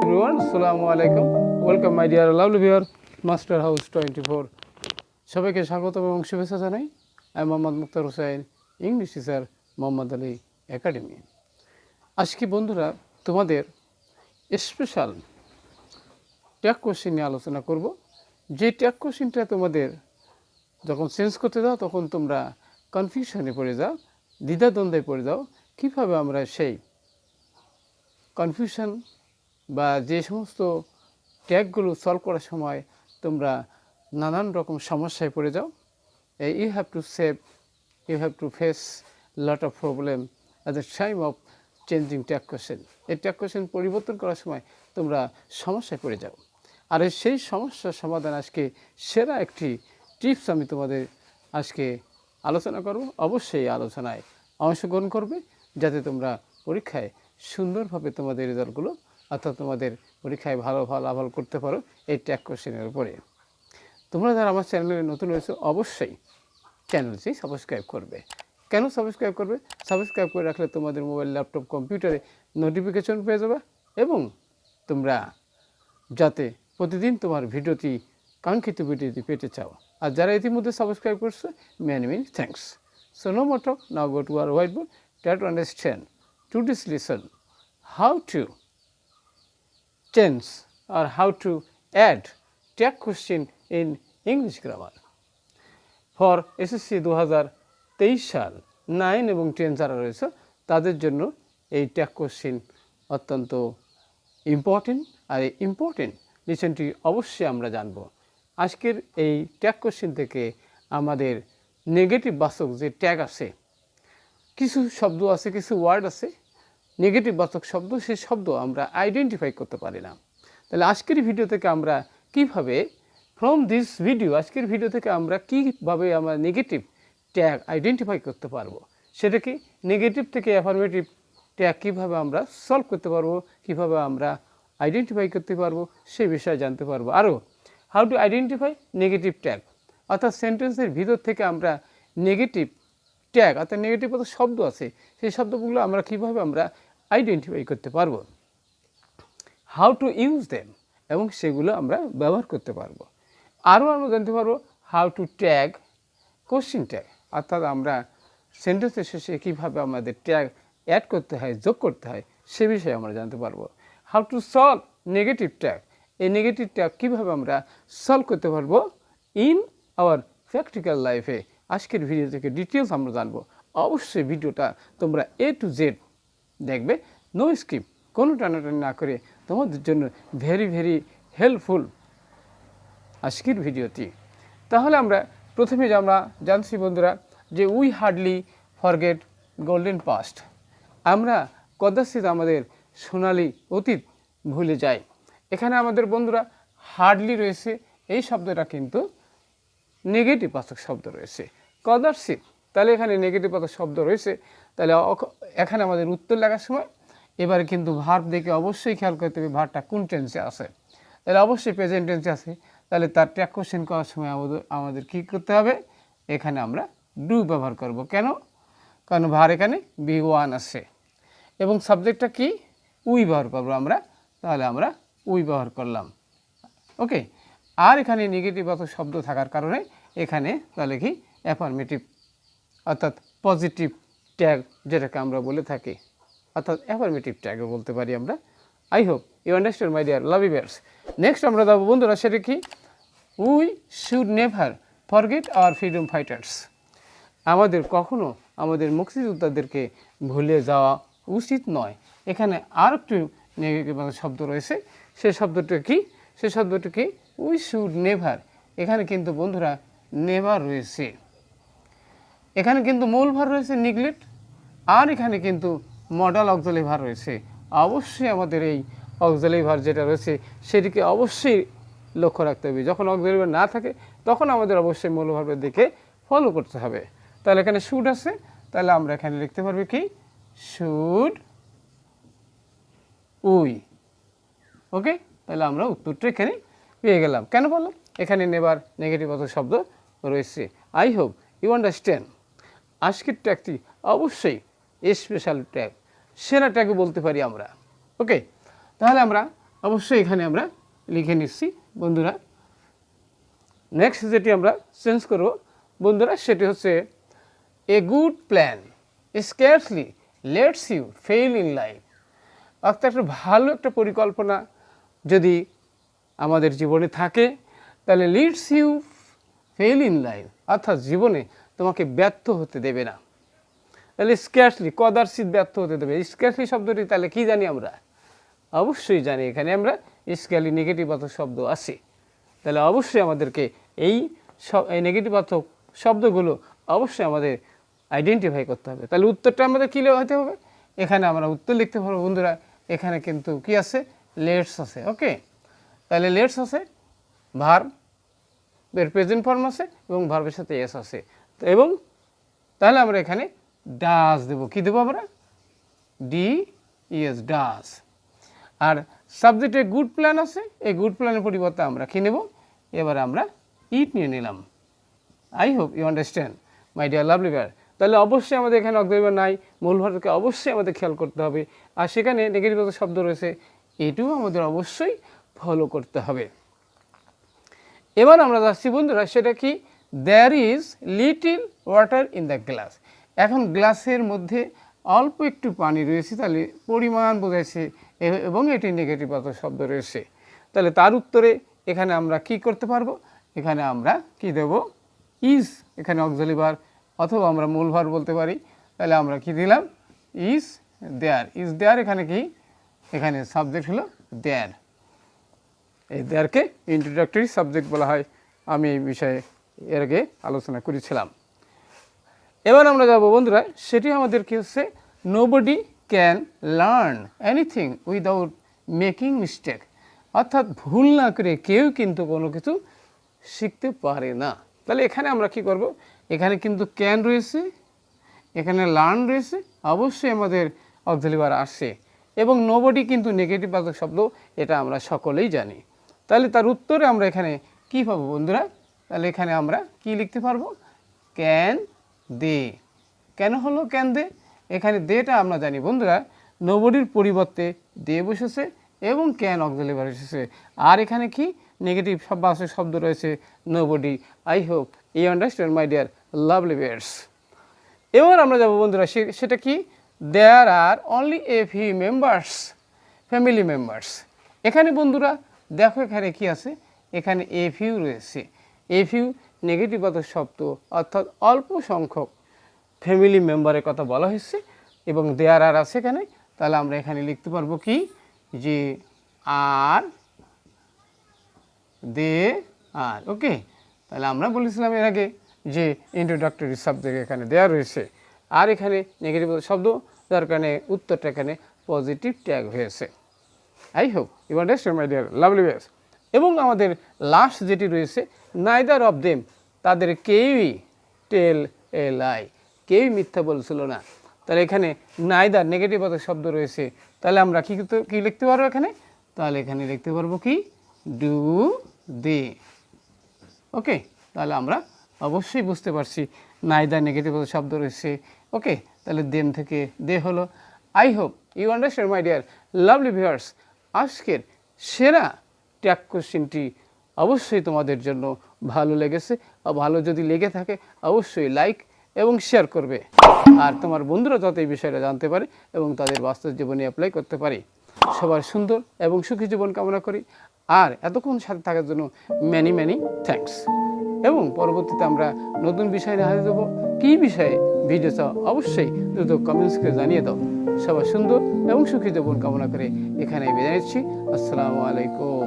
everyone, Assalamu alaikum. Welcome my dear lovely viewer, Master House 24. সবাইকে স্বাগত এবং শুভেচ্ছা জানাই। আমি Mohammad Muktar Hossain, English teacher Mohammad Ali academy. আজকে বন্ধুরা তোমাদের স্পেশাল ট্যাগ কোশ্চেন নিয়ে আলোচনা করব। যে ট্যাগ কোশ্চেনটা তোমাদের যখন চেঞ্জ করতে যাও তখন তোমরা কনফিউশনে পড়ে যাও, দ্বিধাদ্বন্দ্বে পড়ে যাও, কীভাবে আমরা সেই কনফিউশন বা যে সমস্ত ট্যাগগুলো সলভ করার সময় তোমরা নানান রকম সমস্যায় পড়ে যাও। You have to face lot of problem at the time of changing tag question. এই ট্যাগ কোশ্চেন পরিবর্তন করার সময় তোমরা সমস্যায় পড়ে যাও। আর সেই সমস্যার সমাধান আজকে সেরা একটি টিপস আমি তোমাদের আজকে আলোচনা করব। অবশ্যই আলোচনায় অংশগ্রহণ করবে যাতে তোমরা পরীক্ষায় সুন্দরভাবে তোমাদের রেজাল্টগুলো অর্থাৎ তোমাদের পরীক্ষায় ভালো ফলাফল করতে পারো এই ট্যাগ কোশ্চেনের উপরে। তোমরা যারা আমার চ্যানেলে নতুন রয়েছে অবশ্যই চ্যানেলটি সাবস্ক্রাইব করবে। কেন সাবস্ক্রাইব করবে? সাবস্ক্রাইব করে রাখলে তোমাদের মোবাইল, ল্যাপটপ, কম্পিউটারে নোটিফিকেশন পেয়ে যাবে এবং তোমরা যাতে প্রতিদিন তোমার ভিডিওটি কাঙ্ক্ষিত ভিডিওটি পেতে চাও। আর যারা ইতিমধ্যে সাবস্ক্রাইব করছে, many thanks. So no more talk, now go to our white board, try to understand today's lesson how to change or how to add tag question in English grammar. For SSC 2023 সাল 9 এবং 10 যারা রয়েছে তাদের জন্য এই tag question অত্যন্ত important. আর এই important লেসনটি অবশ্যই আমরা জানব। আজকের এই ট্যাগ কোশ্চেন থেকে আমাদের নেগেটিভ বাচক যে ট্যাগ আছে, কিছু শব্দ আছে, কিছু ওয়ার্ড আছে নেগেটিভ বাচক শব্দ, সেই শব্দ আমরা আইডেন্টিফাই করতে পারি না। তাহলে আজকের ভিডিও থেকে আমরা কিভাবে আজকের ভিডিও থেকে আমরা কীভাবে আমরা নেগেটিভ ট্যাগ আইডেন্টিফাই করতে পারবো, সেটা কি নেগেটিভ থেকে অ্যাফার্মেটিভ ট্যাগ কীভাবে আমরা সলভ করতে পারবো, কীভাবে আমরা আইডেন্টিফাই করতে পারবো সেই বিষয়ে জানতে পারবো। আরও how to identify negative tag, অর্থাৎ সেন্টেন্সের ভিতর থেকে আমরা নেগেটিভ ট্যাগ অর্থাৎ নেগেটিভ কত শব্দ আছে সেই শব্দগুলো আমরা কীভাবে আমরা আইডেন্টিফাই করতে পারবো, হাউ টু ইউজ দেম এবং সেগুলো আমরা ব্যবহার করতে পারবো। আরও আমরা জানতে পারবো how to tag question tag, অর্থাৎ আমরা সেন্টেন্সের শেষে কীভাবে আমাদের ট্যাগ অ্যাড করতে হয়, যোগ করতে হয় সে বিষয়ে আমরা জানতে পারবো। How to solve negative tag, এই নেগেটিভ ট্যাগ কীভাবে আমরা সলভ করতে পারবো ইন আওয়ার প্র্যাকটিক্যাল লাইফে। আজকের ভিডিও থেকে ডিটেলস আমরা জানবো। অবশ্যই ভিডিওটা তোমরা A to Z দেখবে, নো স্কিপ, কোনো টানাটানি না করে। তোমাদের জন্য ভেরি হেল্পফুল আজকের ভিডিওটি। তাহলে আমরা প্রথমে আমরা জানছি বন্ধুরা যে we hardly forget golden past, আমরা কদাচিৎ আমাদের সোনালি অতীত ভুলে যাই। এখানে আমাদের বন্ধুরা হার্ডলি রয়েছে, এই শব্দটা কিন্তু নেগেটিভ বাচক শব্দ রয়েছে। কদাচিৎ, তাহলে এখানে নেগেটিভ বাচক শব্দ রয়েছে। তাহলে এখানে আমাদের উত্তর লেখার সময় এবারে কিন্তু ভার্ব দেখে অবশ্যই খেয়াল করতে হবে ভার্বটা কোন টেন্সে আছে। তাহলে অবশ্যই প্রেজেন্ট টেন্সে আছে। তাহলে তার ট্যাগ কোশ্চেন করার সময় আমাদের কী করতে হবে, এখানে আমরা ডু ব্যবহার করব। কেন? কারণ ভার এখানে B1 আছে এবং সাবজেক্টটা কি উই ব্যবহার করবো আমরা, তাহলে আমরা উই ব্যবহার করলাম। ওকে, আর এখানে নেগেটিভ বাচক শব্দ থাকার কারণে এখানে তাহলে কি অ্যাফার্মেটিভ অর্থাৎ পজিটিভ ট্যাগ যেটাকে আমরা বলে থাকি, অর্থাৎ অ্যাফার্মেটিভ ট্যাগও বলতে পারি আমরা। I hope you understand my dear lovely viewers. Next আমরা যাবো বন্ধুরা, সেটা কি we should never forget our freedom fighters, আমাদের কখনো আমাদের মুক্তিযোদ্ধাদেরকে ভুলে যাওয়া উচিত নয়। এখানে আর একটু নেগেটিভ শব্দ রয়েছে, সেই শব্দটা কি উই শুড নেভার। এখানে কিন্তু বন্ধুরা নেভার রয়েছে, এখানে কিন্তু মূল ভার রয়েছে নিগলেক্ট, আর এখানে কিন্তু মডাল অক্সিলারি ভার রয়েছে। অবশ্যই আমাদের এই অক্সিলারি ভার যেটা রয়েছে সেটিকে অবশ্যই লক্ষ্য রাখতে হবে। যখন অক্সিলারি ভার না থাকে তখন আমাদের অবশ্যই মূল ভার্বের দিকে ফলো করতে হবে। তাহলে এখানে শুড আছে, তাহলে আমরা এখানে লিখতে পারবো কি শুড উই। ওকে, তাহলে আমরা উত্তরটা এখানে পেয়ে গেলাম। কেন বললাম? এখানে নেবার নেগেটিভ বাচক শব্দ রয়েছে। I hope you understand. আজকের ট্যাগটি অবশ্যই স্পেশাল ট্যাগ, সেরা ট্যাগও বলতে পারি আমরা। ওকে, তাহলে আমরা অবশ্যই এখানে আমরা লিখে নিচ্ছি বন্ধুরা। নেক্সট যেটি আমরা চেঞ্জ করব বন্ধুরা, সেটি হচ্ছে a good plan scarcely lets you fail in life. অর্থাৎ একটা ভালো একটা পরিকল্পনা যদি আমাদের জীবনে থাকে তাহলে leads you fail in life, অর্থাৎ জীবনে তোমাকে ব্যর্থ হতে দেবে না। তাহলে স্কেয়ারসলি কদার্চিত ব্যর্থ হতে দেবে। স্কেয়ারসলি শব্দটি তাহলে কি জানি আমরা? অবশ্যই জানি এখানে আমরা স্কেয়ারলি নেগেটিবাচক শব্দ আছে। তাহলে অবশ্যই আমাদেরকে এই নেগেটিবাচক শব্দগুলো অবশ্যই আমাদের আইডেন্টিফাই করতে হবে। তাহলে উত্তরটা আমাদের কী হতে হবে? এখানে আমরা উত্তর লিখতে পারবো বন্ধুরা। এখানে কিন্তু কি আছে? লেটস আছে। ওকে, তাহলে লেটস আছে, ভার্বের প্রেজেন্ট ফর্ম আছে এবং ভার্বের সাথে এস আছে। তো এবং তাহলে আমরা এখানে ডাজ দেবো। কি দেবো আমরা? D ES, does. আর সাবজেক্টে গুড প্ল্যান আছে, এই গুড প্ল্যানের পরিবর্তে আমরা কী নেব? এবার আমরা ইট নিয়ে নিলাম। I hope you understand my dear lovely viewers. তাহলে অবশ্যই আমাদের এখানে অক্সিলারি ভার্ব নাই, মূল ভার্বকে অবশ্যই আমাদের খেয়াল করতে হবে। আর সেখানে নেগেটিভ শব্দ রয়েছে, এটিও আমাদের অবশ্যই ফলো করতে হবে। এবার আমরা যাচ্ছি বন্ধুরা, সেটা কি? There is little water in the glass. এখন গ্লাসের মধ্যে অল্প একটু পানি রয়েছে, তাহলে পরিমাণ বোঝাইছে এবং এটি নেগেটিভ শব্দ রয়েছে। তাহলে তার উত্তরে এখানে আমরা কি করতে পারবো? এখানে আমরা কি দেব? ইজ, এখানে অক্সিলারি ভার্ব অথবা আমরা মূল ভার্ব বলতে পারি। তাহলে আমরা কি দিলাম? Is there. ইজ দেয়ার এখানে কি? এখানে সাবজেক্ট হলো দেয়ার। এই দেয়ারকে ইন্ট্রোডাক্টরি সাবজেক্ট বলা হয়। আমি এই বিষয়ে এর আগে আলোচনা করেছিলাম। এবার আমরা যাব বন্ধুরা, সেটি আমাদের কি হচ্ছে? Nobody can learn anything without making mistake. অর্থাৎ ভুল না করে কেউ কিন্তু কোনো কিছু শিখতে পারে না। তাহলে এখানে আমরা কি করব? এখানে কিন্তু ক্যান রয়েছে, এখানে লার্ন রয়েছে, অবশ্যই আমাদের অক্সিলারি ভার্ব আসে এবং নোবডি কিন্তু নেগেটিভ বাচক শব্দ, এটা আমরা সকলেই জানি। তাহলে তার উত্তরে আমরা এখানে কি পাবো বন্ধুরা? তাহলে এখানে আমরা কি লিখতে পারবো? Can they. কেন হলো ক্যান দে? এখানে দেটা আমরা জানি বন্ধুরা, নোবডির পরিবর্তে দে বসেছে এবং ক্যান অক্সিলারি ভার্ব এসেছে। আর এখানে কি নেগেটিভ বাচক শব্দ রয়েছে? Nobody. I hope you understand my dear lovely viewers. এবার আমরা যাব বন্ধুরা, সেটা কি? There are only a few members, family members. এখানে বন্ধুরা দেখো এখানে কি আছে? এখানে এ ফিউ রয়েছে। এ ফিউ নেগেটিভ বাচক শব্দ, অর্থাৎ অল্প সংখ্যক ফ্যামিলি মেম্বারের কথা বলা হয়েছে এবং দেয়ার আর আছে এখানে। তাহলে আমরা এখানে লিখতে পারবো কি? যে আর দে আর। ওকে, তাহলে আমরা বলেছিলাম এর আগে যে ইন্ট্রোডাক্টরি সাবজেক্ট এখানে দেওয়া রয়েছে আর এখানে নেগেটিভ শব্দ, যার কারণে উত্তরটা এখানে পজিটিভ ট্যাগ হয়েছে। I hope you understand my dear lovely viewers. এবং আমাদের লাস্ট যেটি রয়েছে, নাইদার অফ দেম, তাদের কেউই টেল এ লাই, কেউই মিথ্যা বলছিল না। তাহলে এখানে নাইদার নেগেটিভ শব্দ রয়েছে, তাহলে আমরা কি লিখতে পারবো এখানে? তাহলে এখানে লিখতে পারবো কি? Do they. ওকে, তাহলে আমরা অবশ্যই বুঝতে পারছি নাইদার নেগেটিভ শব্দ রয়েছে। ওকে, তাহলে দেম থেকে দে হলো। I hope you understand my dear lovely viewers. আজকের সেরা ট্যাগ কোশ্চেনটি অবশ্যই তোমাদের জন্য ভালো লেগেছে। ভালো যদি লেগে থাকে অবশ্যই লাইক এবং শেয়ার করবে, আর তোমার বন্ধুরা যাতে এই বিষয়টা জানতে পারে এবং তাদের বাস্তব জীবনে অ্যাপ্লাই করতে পারে। সবার সুন্দর এবং সুখী জীবন কামনা করি। আর এতক্ষণ সাথে থাকার জন্য ম্যানি ম্যানি থ্যাঙ্কস। এবং পরবর্তীতে আমরা নতুন বিষয় নিয়ে হাজির দেবো। কী বিষয়ে ভিডিও চাও অবশ্যই দ্রুত কমেন্টস করে জানিয়ে দাও। সবার সুন্দর এবং সুখী জীবন কামনা করে এখানে বিদায় নিচ্ছি। আসসালামু আলাইকুম।